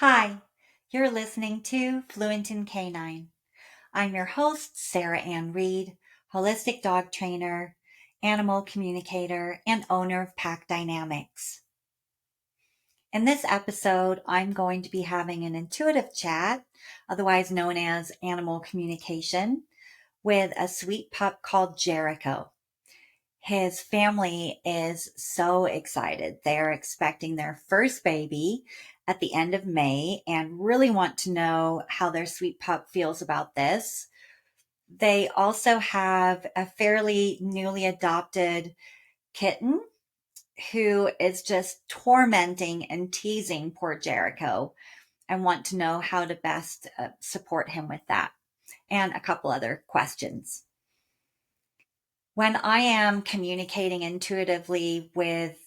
Hi, you're listening to Fluent in Canine. I'm your host, Sarah Ann Reed, holistic dog trainer, animal communicator, and owner of Pack Dynamics. In this episode, I'm going to be having an intuitive chat, otherwise known as animal communication, with a sweet pup called Jericho. His family is so excited. They're expecting their first baby at the end of May and really want to know how their sweet pup feels about this. They also have a fairly newly adopted kitten who is just tormenting and teasing poor Jericho and want to know how to best support him with that and a couple other questions. When I am communicating intuitively with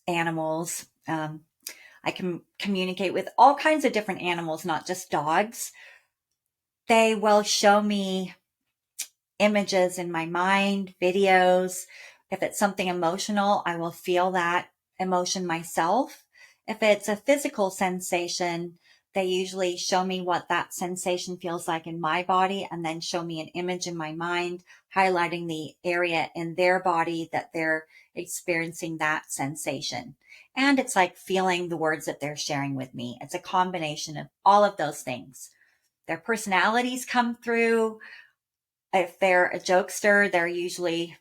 animals, I can communicate with all kinds of different animals, not just dogs. They will show me images in my mind, videos. If it's something emotional, I will feel that emotion myself. If it's a physical sensation, they usually show me what that sensation feels like in my body and then show me an image in my mind, highlighting the area in their body that they're experiencing that sensation. And it's like feeling the words that they're sharing with me. It's a combination of all of those things. Their personalities come through. If they're a jokester, they're usually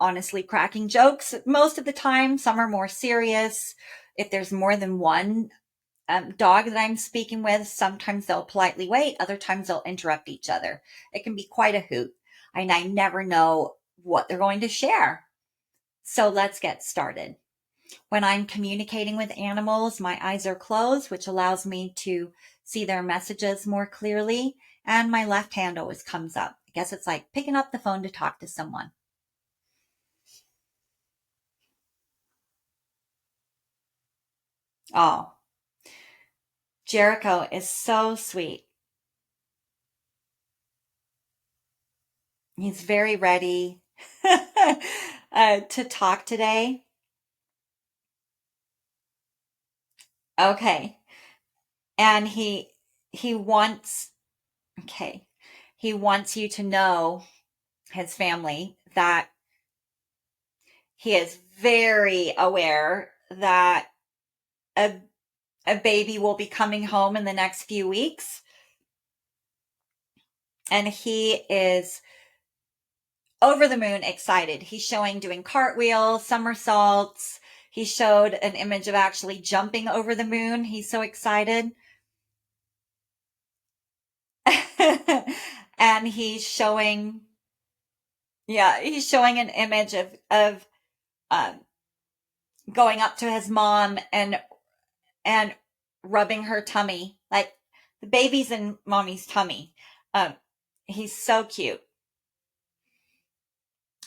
honestly cracking jokes most of the time. Some are more serious. If there's more than one dog that I'm speaking with, sometimes they'll politely wait, other times they'll interrupt each other. It can be quite a hoot, and I never know what they're going to share. So let's get started. When I'm communicating with animals, my eyes are closed, which allows me to see their messages more clearly, and my left hand always comes up. I guess it's like picking up the phone to talk to someone. Oh, Jericho is so sweet. He's very ready to talk today. Okay. And he wants okay. He wants you to know, his family, that he is very aware that a a baby will be coming home in the next few weeks, and he is over the moon excited. He's showing doing cartwheels, somersaults. He showed an image of actually jumping over the moon. He's so excited. And he's showing an image of um, going up to his mom and rubbing her tummy, like the baby's in mommy's tummy. Um, he's so cute.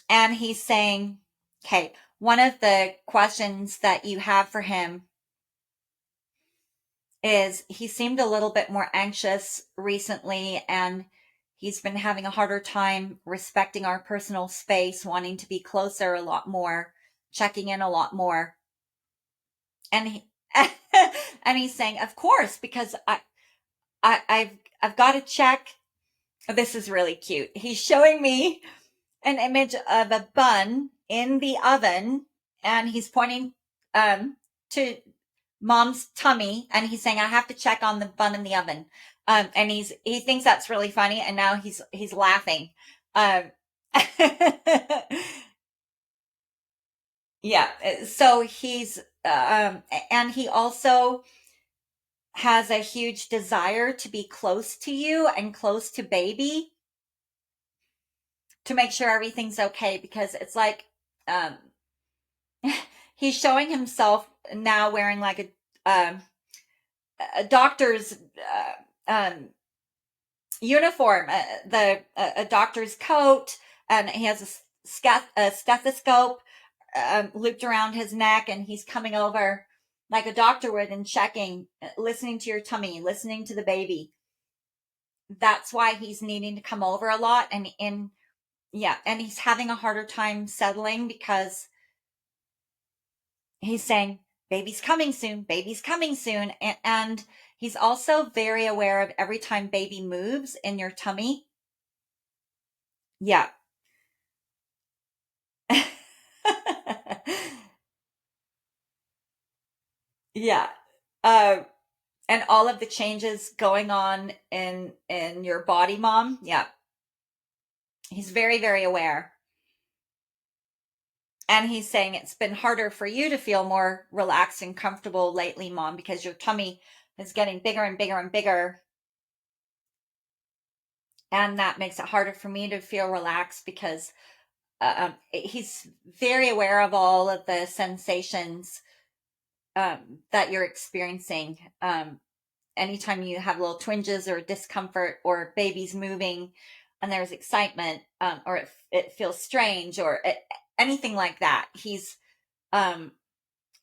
And he's saying, okay, one of the questions that you have for him is he seemed a little bit more anxious recently, and he's been having a harder time respecting our personal space, wanting to be closer a lot more, checking in a lot more. And he, and he's saying, of course, because I've got to check. This is really cute. He's showing me an image of a bun in the oven, and he's pointing to mom's tummy, and he's saying, I have to check on the bun in the oven. And he thinks that's really funny, and now he's laughing. Um, yeah. So and he also has a huge desire to be close to you and close to baby to make sure everything's okay, because it's like, um, he's showing himself now wearing like a doctor's uniform, a doctor's coat, and he has a stethoscope looped around his neck, and he's coming over like a doctor would and checking, listening to your tummy, listening to the baby. That's why he's needing to come over a lot, and yeah, and he's having a harder time settling because he's saying, baby's coming soon, baby's coming soon. And he's also very aware of every time baby moves in your tummy. Yeah. Yeah. Uh, and all of the changes going on in your body, mom. Yeah. He's very, very aware. And he's saying it's been harder for you to feel more relaxed and comfortable lately, mom, because your tummy is getting bigger and bigger and bigger. And that makes it harder for me to feel relaxed because he's very aware of all of the sensations that you're experiencing. Anytime you have little twinges or discomfort or baby's moving and there's excitement, or it feels strange or anything like that, um,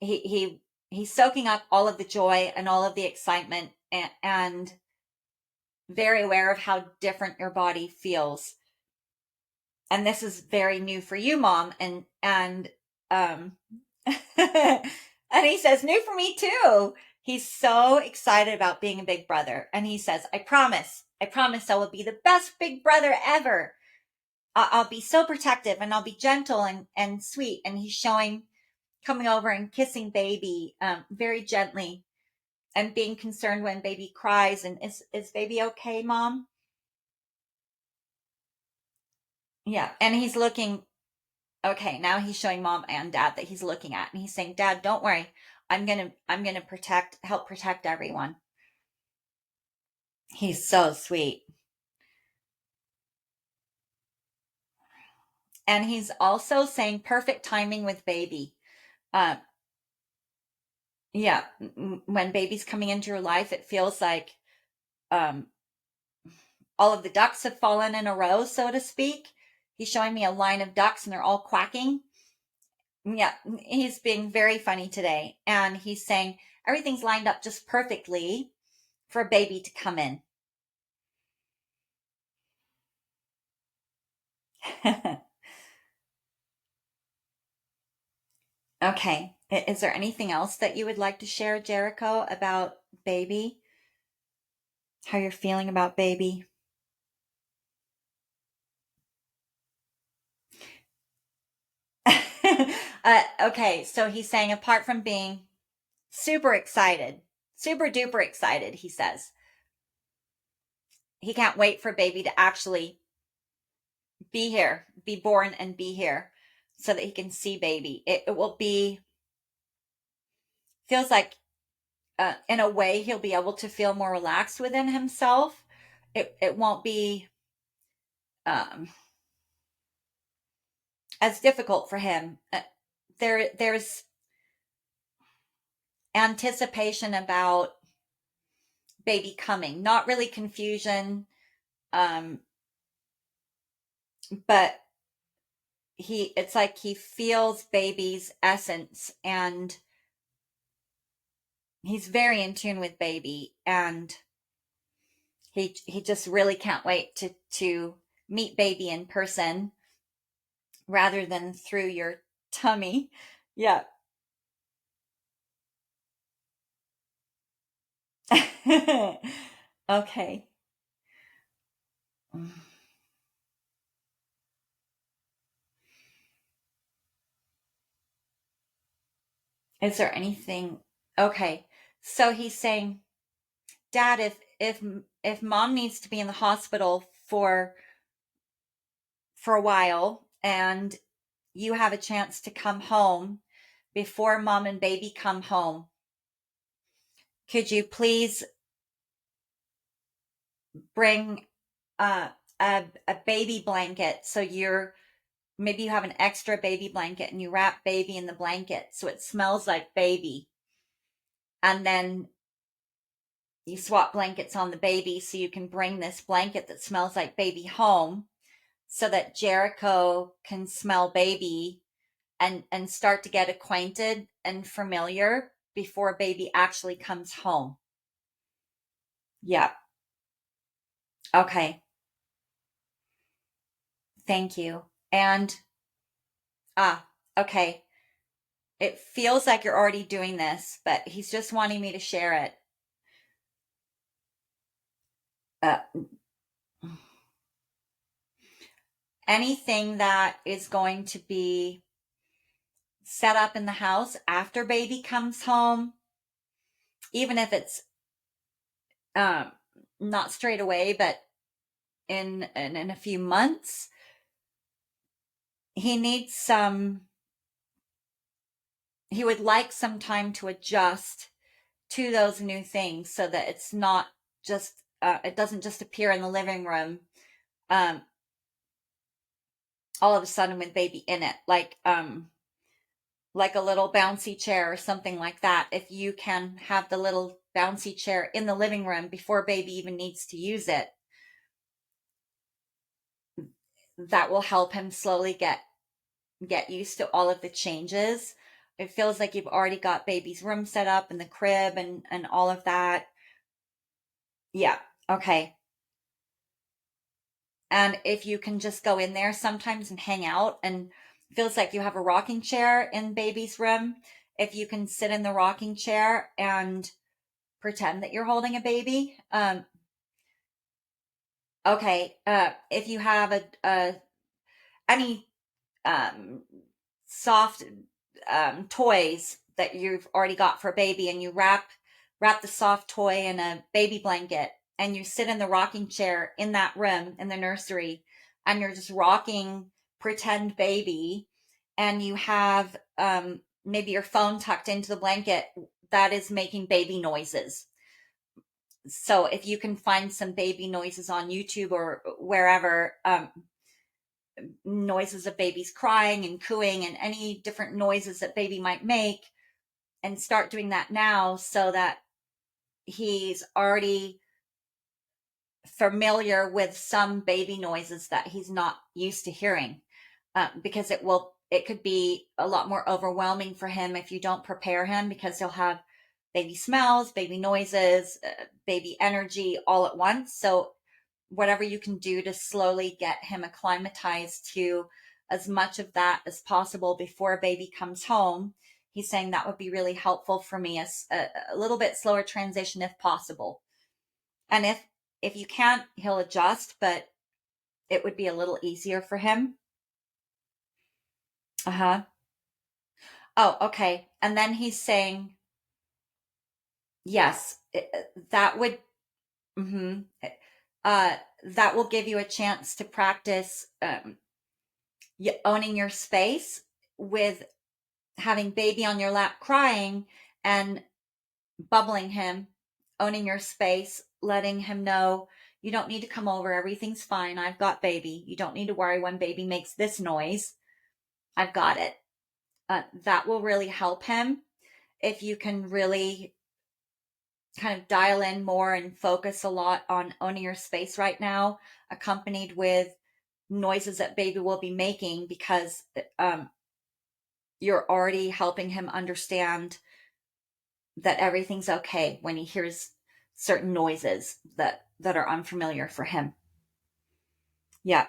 he's soaking up all of the joy and all of the excitement, and very aware of how different your body feels. And this is very new for you, mom. And um and he says, new for me too. He's so excited about being a big brother. And he says, I promise I will be the best big brother ever. I'll be so protective and I'll be gentle and sweet. And he's coming over and kissing baby, very gently, and being concerned when baby cries. And is baby okay, mom? Yeah. And he's looking, okay, now he's showing mom and dad that he's looking at, and he's saying, Dad, don't worry. I'm gonna help protect everyone. He's so sweet. And he's also saying perfect timing with baby. Uh, yeah, when baby's coming into your life, it feels like um, all of the ducks have fallen in a row, so to speak. He's showing me a line of ducks and they're all quacking. Yeah, he's being very funny today. And he's saying everything's lined up just perfectly for baby to come in. Okay. Is there anything else that you would like to share, Jericho, about baby? How you're feeling about baby? Okay, so he's saying apart from being super excited, super duper excited, he says, he can't wait for baby to actually be here, be born and be here so that he can see baby. It will be, feels like in a way he'll be able to feel more relaxed within himself. It won't be um, as difficult for him. There's anticipation about baby coming, not really confusion, um, but it's like he feels baby's essence, and he's very in tune with baby, and he just really can't wait to meet baby in person rather than through your tummy. Yeah. Okay. Is there anything? Okay. So he's saying, Dad, if mom needs to be in the hospital for a while and you have a chance to come home before mom and baby come home, could you please bring uh, a baby blanket, so maybe you have an extra baby blanket and you wrap baby in the blanket so it smells like baby, and then you swap blankets on the baby so you can bring this blanket that smells like baby home so that Jericho can smell baby and start to get acquainted and familiar before baby actually comes home. Yeah. Okay. Thank you. And okay. It feels like you're already doing this, but he's just wanting me to share it. Uh, Anything that is going to be set up in the house after baby comes home, even if it's um, not straight away, but in a few months, he needs some. He would like some time to adjust to those new things so that it's not just it doesn't just appear in the living room um, all of a sudden with baby in it, like a little bouncy chair or something like that. If you can have the little bouncy chair in the living room before baby even needs to use it, that will help him slowly get used to all of the changes. It feels like you've already got baby's room set up and the crib and all of that. Yeah. Okay. And if you can just go in there sometimes and hang out, and feels like you have a rocking chair in baby's room, if you can sit in the rocking chair and pretend that you're holding a baby. Okay. If you have a any um, soft toys that you've already got for a baby, and you wrap the soft toy in a baby blanket, and you sit in the rocking chair in that room in the nursery, and you're just rocking pretend baby, and you have maybe your phone tucked into the blanket that is making baby noises. So if you can find some baby noises on YouTube or wherever, noises of babies crying and cooing and any different noises that baby might make, and start doing that now so that he's already familiar with some baby noises that he's not used to hearing, because it could be a lot more overwhelming for him if you don't prepare him, because he'll have baby smells, baby noises, baby energy all at once. So whatever you can do to slowly get him acclimatized to as much of that as possible before a baby comes home, he's saying that would be really helpful for me, as a little bit slower transition if possible. And if you can't, he'll adjust, but it would be a little easier for him. Uh-huh. Oh, okay. And then he's saying, yes, that would, mm-hmm, that will give you a chance to practice owning your space with having baby on your lap crying and bubbling him, owning your space, letting him know you don't need to come over. Everything's fine. I've got baby. You don't need to worry when baby makes this noise. I've got it. That will really help him if you can really kind of dial in more and focus a lot on owning your space right now, accompanied with noises that baby will be making, because you're already helping him understand that everything's okay when he hears certain noises that are unfamiliar for him. Yeah,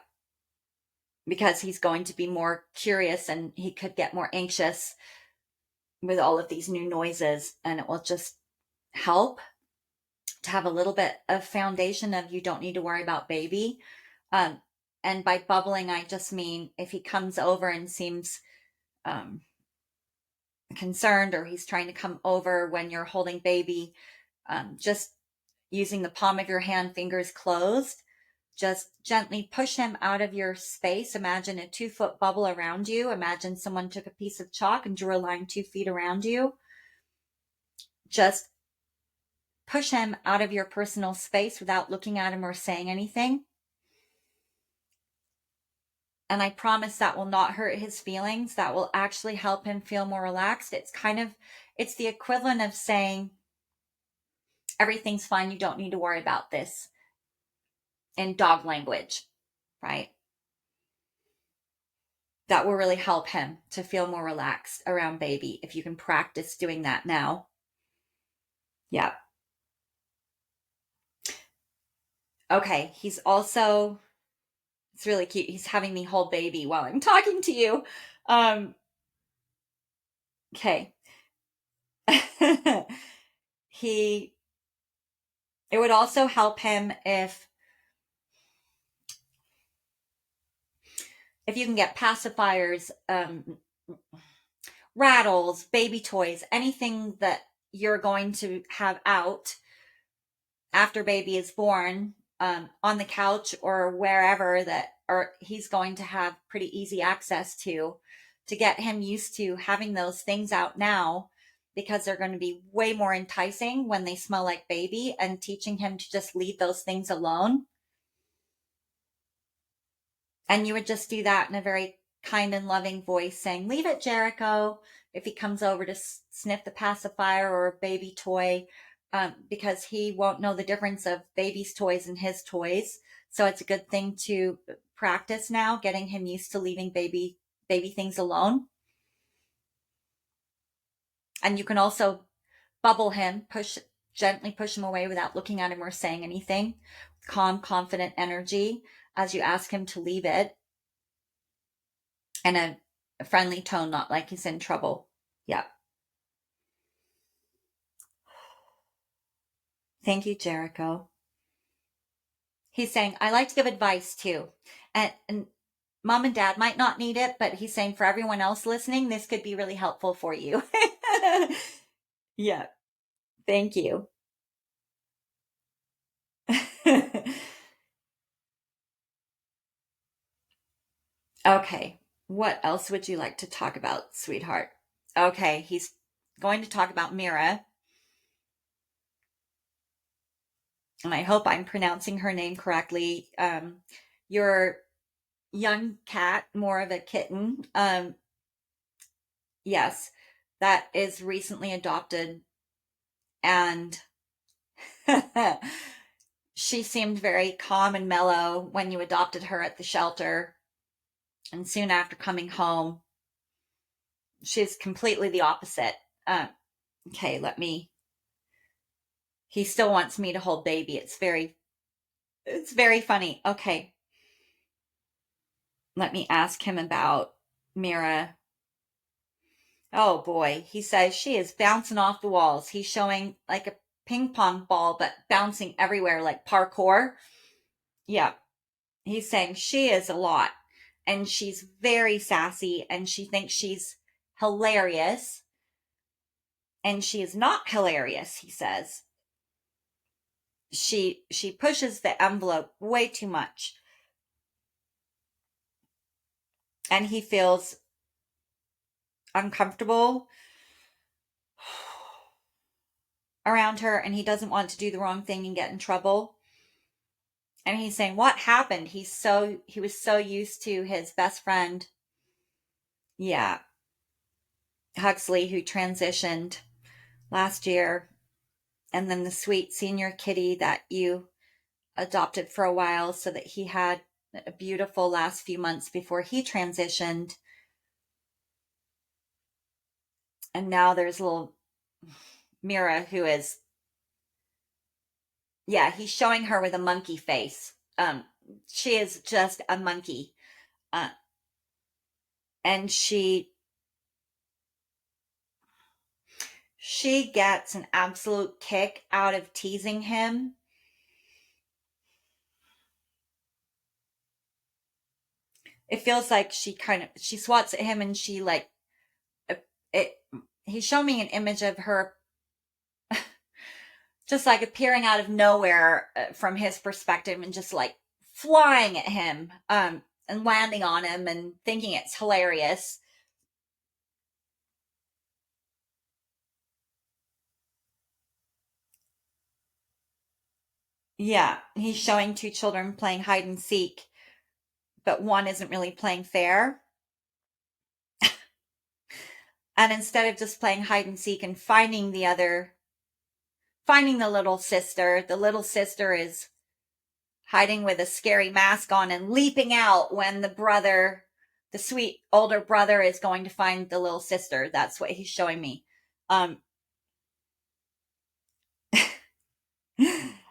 because he's going to be more curious and he could get more anxious with all of these new noises, and it will just help to have a little bit of foundation of you don't need to worry about baby. Um, and by bubbling, I just mean if he comes over and seems um, concerned, or he's trying to come over when you're holding baby, just using the palm of your hand, fingers closed, just gently push him out of your space. Imagine a 2-foot bubble around you. Imagine someone took a piece of chalk and drew a line 2 feet around you. Just push him out of your personal space without looking at him or saying anything. And I promise that will not hurt his feelings. That will actually help him feel more relaxed. It's the equivalent of saying, everything's fine. You don't need to worry about this, in dog language, right? That will really help him to feel more relaxed around baby if you can practice doing that now. Yeah. Okay. It's really cute. He's having me hold baby while I'm talking to you. Um, Okay. he It would also help him if you can get pacifiers, rattles, baby toys, anything that you're going to have out after baby is born, on the couch or wherever that, or he's going to have pretty easy access to get him used to having those things out now, because they're going to be way more enticing when they smell like baby, and teaching him to just leave those things alone. And you would just do that in a very kind and loving voice, saying, "Leave it, Jericho," if he comes over to sniff the pacifier or a baby toy, because he won't know the difference of baby's toys and his toys. So it's a good thing to practice now, getting him used to leaving baby things alone. And you can also bubble him, gently push him away without looking at him or saying anything. Calm, confident energy as you ask him to leave it, and a friendly tone, not like he's in trouble. Yeah. Thank you, Jericho. He's saying, I like to give advice too. And mom and dad might not need it, but he's saying for everyone else listening, this could be really helpful for you. Yeah. Thank you. Okay. What else would you like to talk about, sweetheart? Okay. He's going to talk about Mira. And I hope I'm pronouncing her name correctly. Your young cat, more of a kitten. Yes, that is recently adopted, and she seemed very calm and mellow when you adopted her at the shelter. And soon after coming home, she's completely the opposite. Okay, he still wants me to hold baby. It's very funny. Okay, let me ask him about Mira. Oh boy, he says she is bouncing off the walls. He's showing like a ping pong ball, but bouncing everywhere like parkour. Yeah, he's saying she is a lot, and she's very sassy, and she thinks she's hilarious, and she is not hilarious, he says. She pushes the envelope way too much, and he feels uncomfortable around her, and he doesn't want to do the wrong thing and get in trouble. And he's saying, what happened? He was so used to his best friend, yeah, Huxley, who transitioned last year, and then the sweet senior kitty that you adopted for a while, so that he had a beautiful last few months before he transitioned. And now there's little Mira, who is, yeah, he's showing her with a monkey face. She is just a monkey. Uh, and she gets an absolute kick out of teasing him. It feels like she swats at him, and she like it. He showed me an image of her just like appearing out of nowhere, from his perspective, and just like flying at him, and landing on him and thinking it's hilarious. Yeah, he's showing two children playing hide and seek, but one isn't really playing fair. And instead of just playing hide and seek and finding the little sister is hiding with a scary mask on and leaping out when the sweet older brother, is going to find the little sister. That's what he's showing me. Um,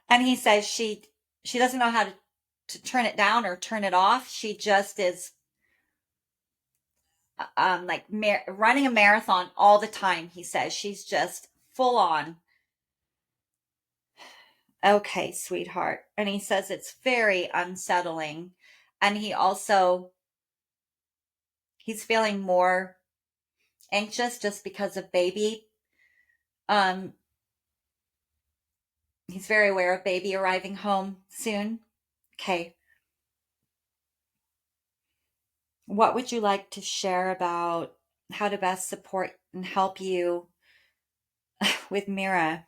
and he says she doesn't know how to turn it down or turn it off. She just is like running a marathon all the time. He says she's just full on. Okay, sweetheart. And he says it's very unsettling. And he's feeling more anxious just because of baby. Um, he's very aware of baby arriving home soon. Okay. What would you like to share about how to best support and help you with Mira?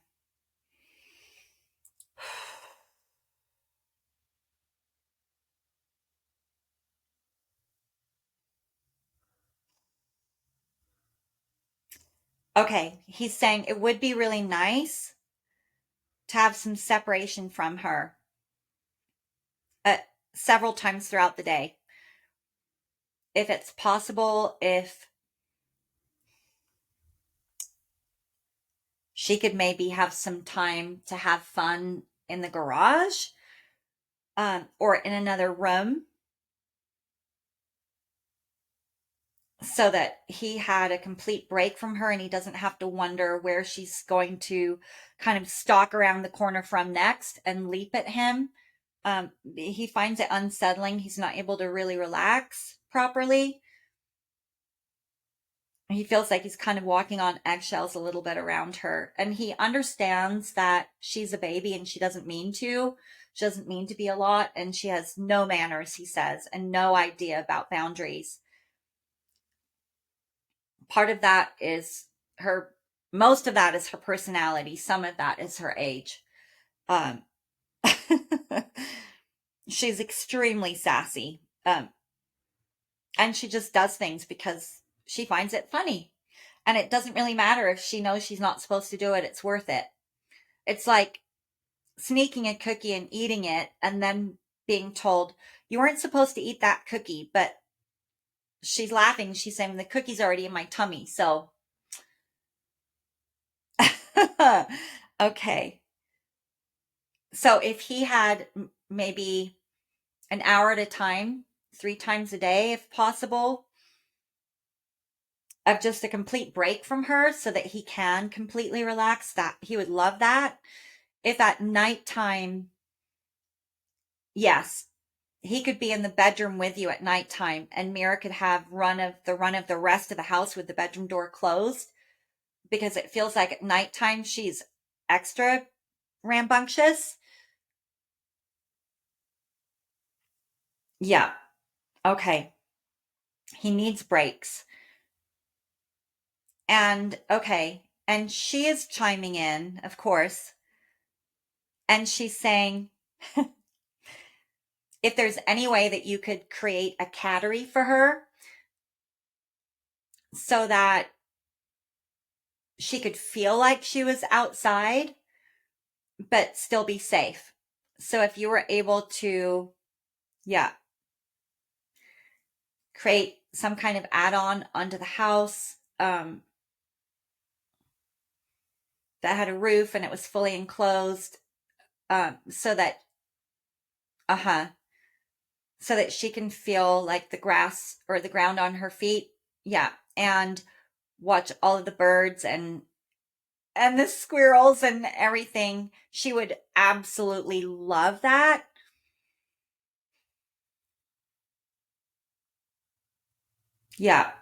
Okay, he's saying it would be really nice to have some separation from her uh, several times throughout the day. If it's possible, if she could maybe have some time to have fun in the garage, or in another room, so that he had a complete break from her and he doesn't have to wonder where she's going to kind of stalk around the corner from next and leap at him. He finds it unsettling. He's not able to really relax properly. He feels like he's kind of walking on eggshells a little bit around her. And he understands that she's a baby and she doesn't mean to. She doesn't mean to be a lot. And she has no manners, he says, and no idea about boundaries. Part of that is her, most of that is her personality. Some of that is her age. Um, she's extremely sassy. And she just does things because she finds it funny. And it doesn't really matter if she knows she's not supposed to do it, it's worth it. It's like sneaking a cookie and eating it and then being told, you weren't supposed to eat that cookie, but she's laughing. She's saying, the cookie's already in my tummy. So, okay. So if he had maybe an hour at a time, 3 times a day, if possible, of just a complete break from her so that he can completely relax, that he would love that. If at nighttime, yes, he could be in the bedroom with you at nighttime and Mira could have run of the rest of the house with the bedroom door closed, because it feels like at nighttime she's extra rambunctious. Yeah. Okay. He needs breaks. And okay. And she is chiming in, of course, and she's saying, if there's any way that you could create a cattery for her so that she could feel like she was outside, but still be safe. So if you were able to, yeah, create some kind of add-on onto the house, that had a roof and it was fully enclosed, so that, uh-huh, so that she can feel like the grass or the ground on her feet. Yeah. And watch all of the birds and the squirrels and everything. She would absolutely love that. Yeah.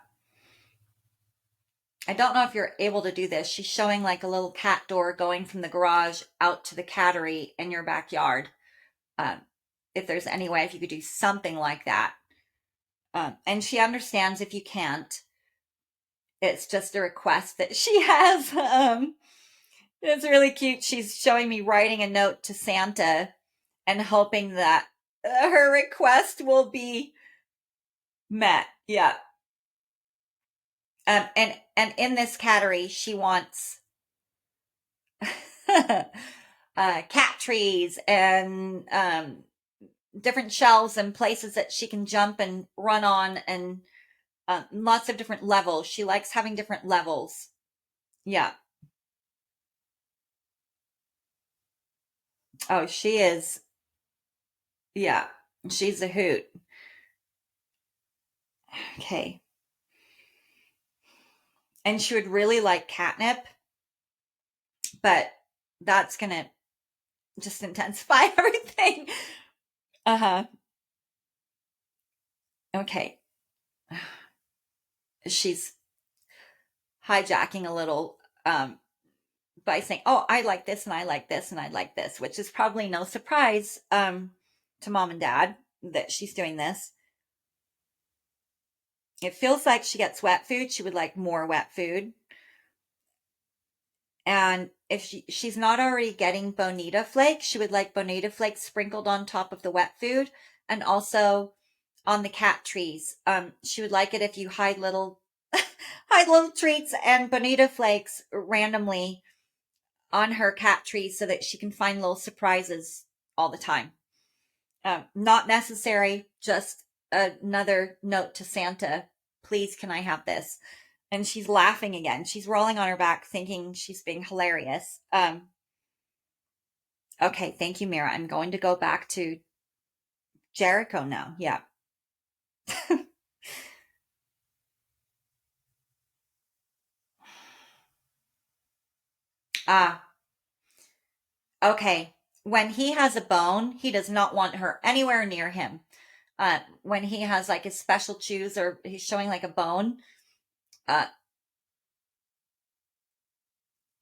I don't know if you're able to do this. She's showing like a little cat door going from the garage out to the cattery in your backyard. Um, if there's any way, if you could do something like that. And she understands if you can't. It's just a request that she has. It's really cute. She's showing me writing a note to Santa and hoping that her request will be met. Yeah. And in this cattery, she wants cat trees and different shelves and places that she can jump and run on, and lots of different levels. She likes having different levels. Yeah. Oh, she is. Yeah. She's a hoot. Okay. and she would really like catnip, but that's going to just intensify everything. Uh-huh. Okay. She's hijacking a little by saying, "Oh, I like this and I like this and I like this," which is probably no surprise to mom and dad that she's doing this. It feels like she gets wet food. She would like more wet food. And if she's not already getting bonita flakes, she would like bonita flakes sprinkled on top of the wet food and also on the cat trees. She would like it if you hide little hide little treats and bonita flakes randomly on her cat trees so that she can find little surprises all the time. Not necessary, just another note to Santa. Please, can I have this? And she's laughing again. She's rolling on her back, thinking she's being hilarious. Okay, thank you, Mira. I'm going to go back to Jericho now. Yeah. Ah, okay. When he has a bone, he does not want her anywhere near him. When he has like his special chews or he's showing like a bone, uh,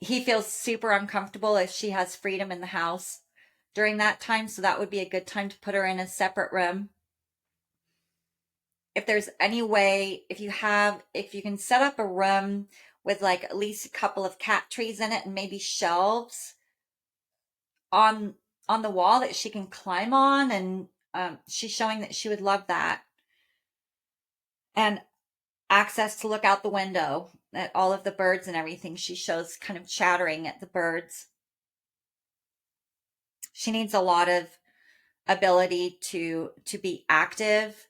he feels super uncomfortable if she has freedom in the house during that time. So that would be a good time to put her in a separate room. If there's any way, if you can set up a room with like at least a couple of cat trees in it and maybe shelves on on the wall that she can climb on, and she's showing that she would love that, and access to look out the window at all of the birds and everything. She shows kind of chattering at the birds. She needs a lot of ability to be active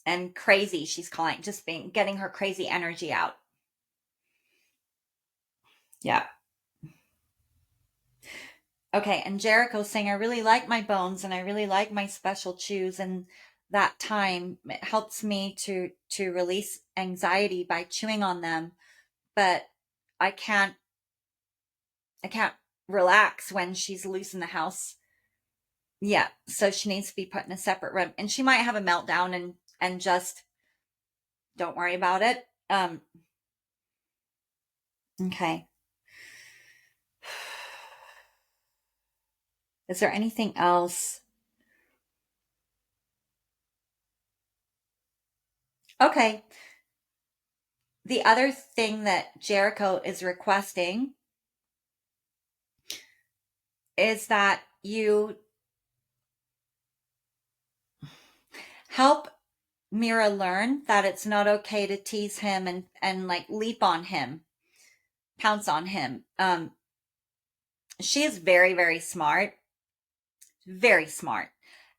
and crazy. She's calling just being getting her crazy energy out. Yeah. Okay, and Jericho's saying, I really like my bones and I really like my special chews, and that time it helps me to release anxiety by chewing on them, but I can't I can't relax when she's loose in the house. Yeah, so she needs to be put in a separate room, and she might have a meltdown and just don't worry about it. Okay. Is there anything else? Okay. The other thing that Jericho is requesting is that you help Mira learn that it's not okay to tease him and like leap on him, pounce on him. She is very, very smart, very smart.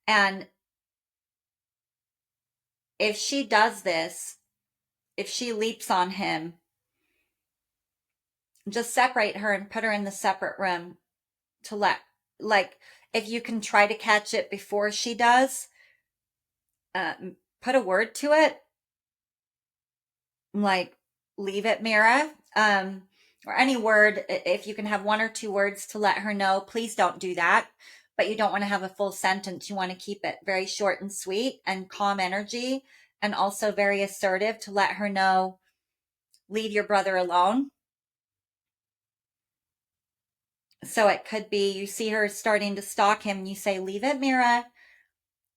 And if she does this, if she leaps on him, just separate her and put her in the separate room to let, like, if you can try to catch it before she does, uh, put a word to it, like, leave it, Mira. Or any word, if you can have one or two words to let her know, please don't do that. But you don't want to have a full sentence. You want to keep it very short and sweet and calm energy, and also very assertive to let her know, leave your brother alone. So it could be you see her starting to stalk him and you say, leave it, Mira.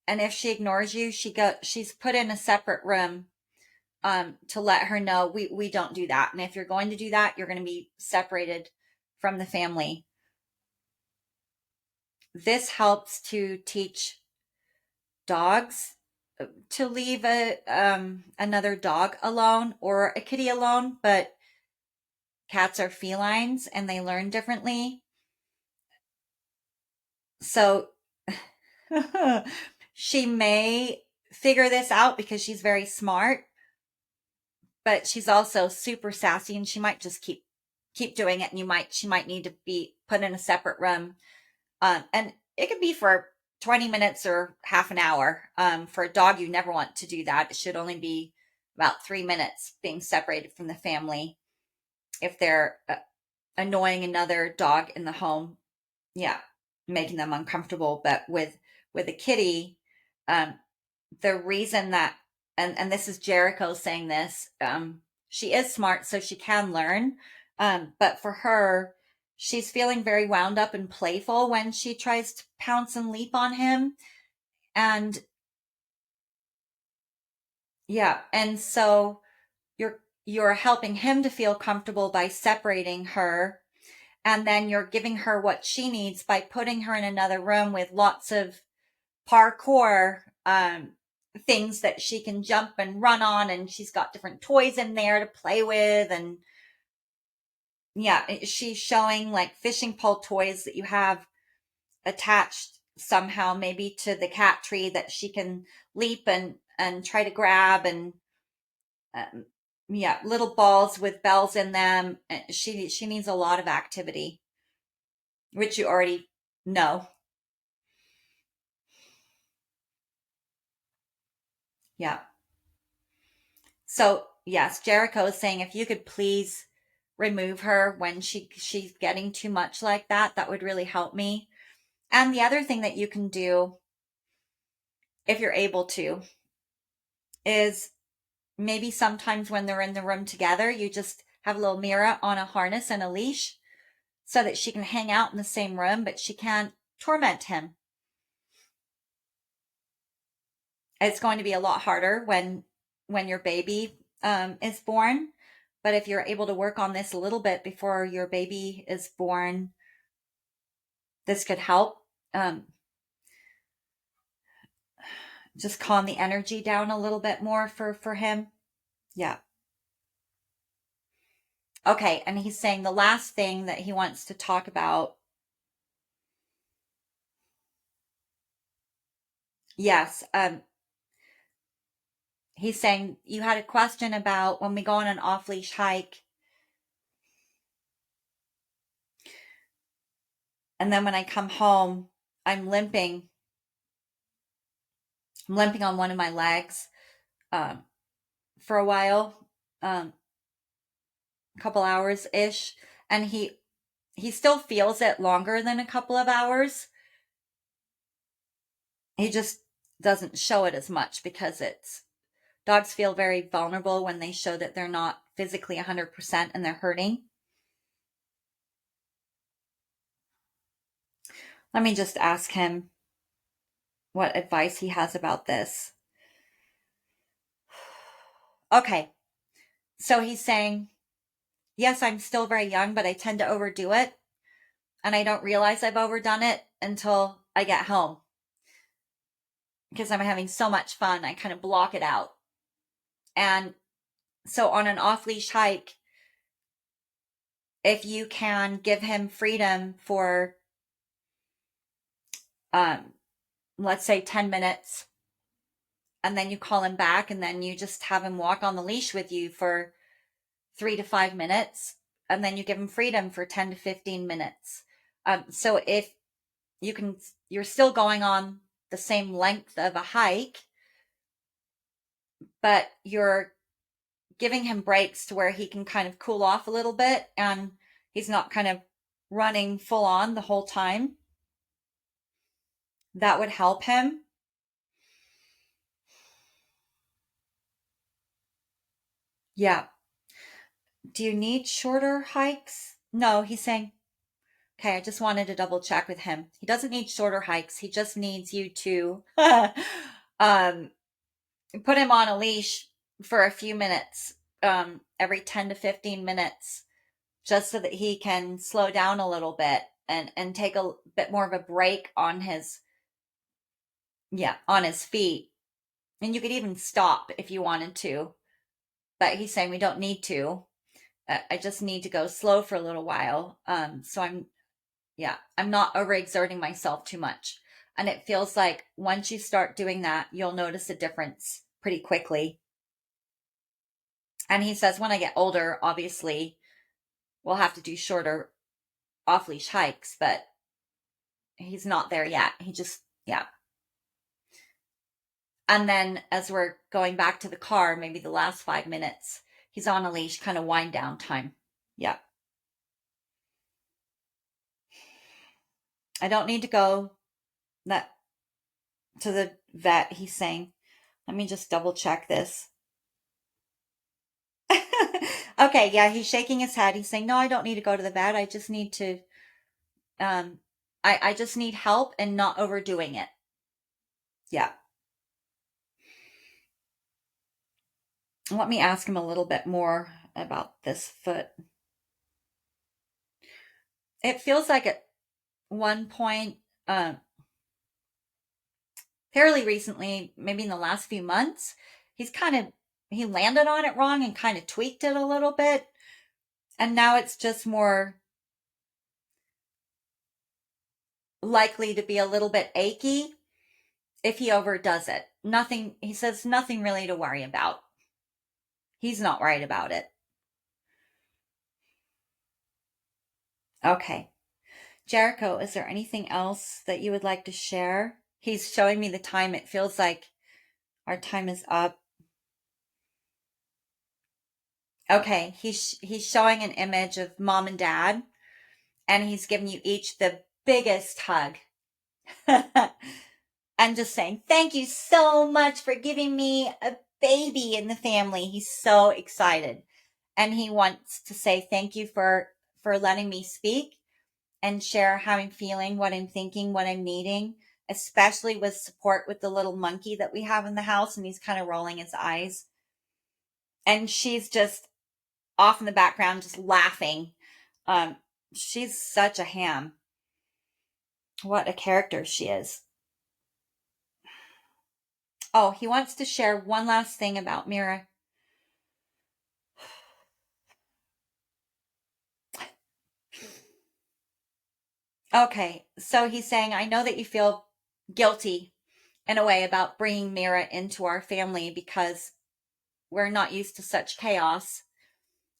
And if she ignores you, she's put in a separate room to let her know we don't do that. And if you're going to do that, you're going to be separated from the family. This helps to teach dogs to leave another dog alone or a kitty alone, but cats are felines and they learn differently. So she may figure this out because she's very smart, but she's also super sassy and she might just keep doing it, and she might need to be put in a separate room. And it could be for 20 minutes or half an hour. For a dog, you never want to do that. It should only be about 3 minutes being separated from the family if they're annoying another dog in the home. Yeah, making them uncomfortable. But with a kitty, um, the reason that, and this is Jericho saying this, she is smart, so she can learn. But for her, she's feeling very wound up and playful when she tries to pounce and leap on him. And yeah, and so you're helping him to feel comfortable by separating her, and then you're giving her what she needs by putting her in another room with lots of parkour things that she can jump and run on, and she's got different toys in there to play with. And yeah, she's showing like fishing pole toys that you have attached somehow maybe to the cat tree that she can leap and try to grab. And um, yeah, little balls with bells in them. She needs a lot of activity, which you already know. Yeah. So yes, Jericho is saying if you could please remove her when she's getting too much like that, that would really help me. And the other thing that you can do, if you're able to, is maybe sometimes when they're in the room together, you just have a little Mira on a harness and a leash so that she can hang out in the same room, but she can't torment him. It's going to be a lot harder when your baby is born. But if you're able to work on this a little bit before your baby is born, this could help. Just calm the energy down a little bit more for him. Yeah. Okay, and he's saying the last thing that he wants to talk about. Yes, he's saying you had a question about when we go on an off-leash hike, and then when I come home, I'm limping. I'm limping on one of my legs um, for a while, a couple hours ish, and he still feels it longer than a couple of hours. He just doesn't show it as much because it's dogs feel very vulnerable when they show that they're not physically 100% and they're hurting. Let me just ask him what advice he has about this. Okay, so he's saying, yes, I'm still very young, but I tend to overdo it. And I don't realize I've overdone it until I get home because I'm having so much fun. I kind of block it out. And so on an off leash hike, if you can give him freedom for, um, let's say 10 minutes, and then you call him back, and then you just have him walk on the leash with you for 3 to 5 minutes, and then you give him freedom for 10 to 15 minutes. So if you can, you're still going on the same length of a hike, but you're giving him breaks to where he can kind of cool off a little bit and he's not kind of running full on the whole time. That would help him. Yeah. Do you need shorter hikes? No, he's saying, okay, I just wanted to double check with him. He doesn't need shorter hikes. He just needs you to um, put him on a leash for a few minutes, every 10 to 15 minutes, just so that he can slow down a little bit and take a bit more of a break on his, yeah, on his feet. And you could even stop if you wanted to, but he's saying we don't need to. I just need to go slow for a little while. So I'm not overexerting myself too much. And it feels like once you start doing that, you'll notice a difference pretty quickly. And he says, when I get older, obviously, we'll have to do shorter off leash hikes, but he's not there yet. He just, yeah. And then as we're going back to the car, maybe the last 5 minutes, he's on a leash, kind of wind down time. Yeah. I don't need to go that to the vet, he's saying. Let me just double check this. Okay, yeah, he's shaking his head. He's saying, "No, I don't need to go to the vet. I just need to um I just need help and not overdoing it." Yeah. Let me ask him a little bit more about this foot. It feels like at one point, fairly recently, maybe in the last few months, he's kind of he landed on it wrong and kind of tweaked it a little bit. And now it's just more likely to be a little bit achy if he overdoes it. Nothing, he says, nothing really to worry about. He's not worried about it. Okay. Jericho, is there anything else that you would like to share? He's showing me the time. It feels like our time is up. Okay, he's showing an image of mom and dad, and he's giving you each the biggest hug. And just saying, thank you so much for giving me a baby in the family. He's so excited. And he wants to say thank you for letting me speak and share how I'm feeling, what I'm thinking, what I'm needing, especially with support with the little monkey that we have in the house. And he's kind of rolling his eyes. And she's just off in the background, just laughing. She's such a ham. What a character she is. Oh, he wants to share one last thing about Mira. Okay, so he's saying, I know that you feel guilty in a way about bringing Mira into our family because we're not used to such chaos.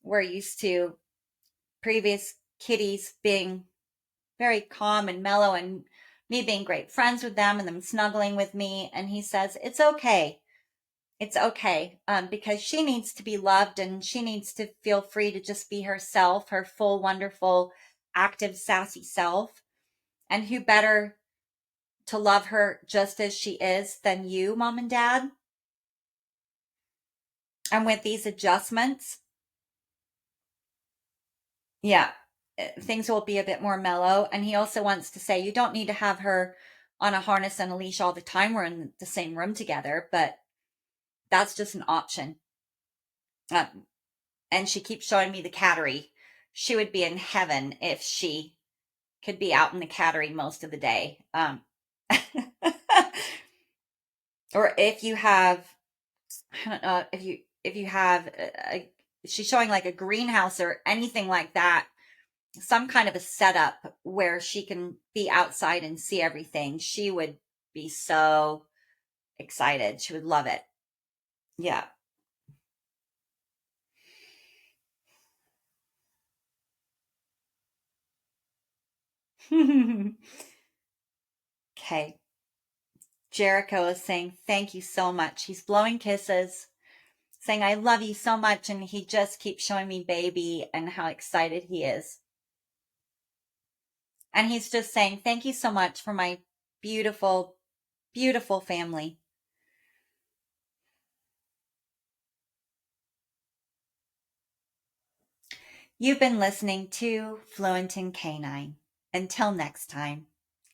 We're used to previous kitties being very calm and mellow and me being great friends with them and them snuggling with me. And he says, it's okay. It's okay because she needs to be loved and she needs to feel free to just be herself, her full, wonderful, active, sassy self. And who better to love her just as she is than you, mom and dad? And with these adjustments, yeah, things will be a bit more mellow. And he also wants to say you don't need to have her on a harness and a leash all the time. We're in the same room together, but that's just an option. And she keeps showing me the cattery. She would be in heaven if she could be out in the cattery most of the day. Or if you have, I don't know, if you have she's showing like a greenhouse or anything like that, some kind of a setup where she can be outside and see everything. She would be so excited. She would love it. Yeah. Okay. Jericho is saying, thank you so much. He's blowing kisses, saying, I love you so much. And he just keeps showing me baby and how excited he is. And he's just saying, thank you so much for my beautiful, beautiful family. You've been listening to Fluent in Canine. Until next time.